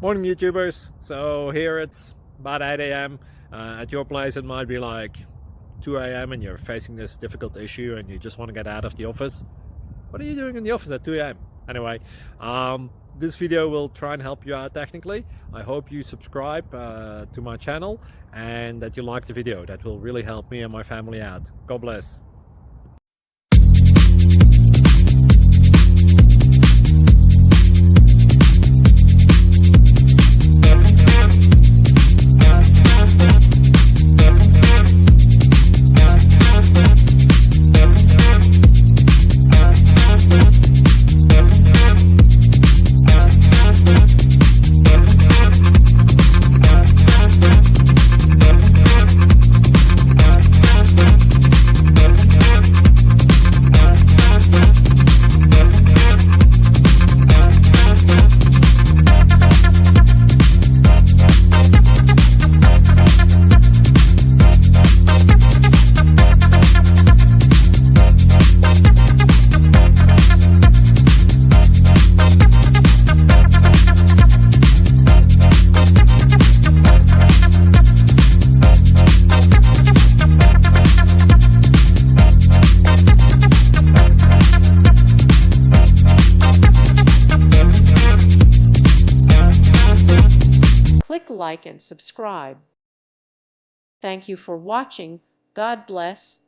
Morning YouTubers. So here it's about 8 a.m. At your place it might be like 2 a.m. and you're facing this difficult issue and you just want to get out of the office. What are you doing in the office at 2 a.m.? Anyway, this video will try and help you out technically. I hope you subscribe to my channel and that you like the video. That will really help me and my family out. God bless. Click like and subscribe. Thank you for watching. God bless.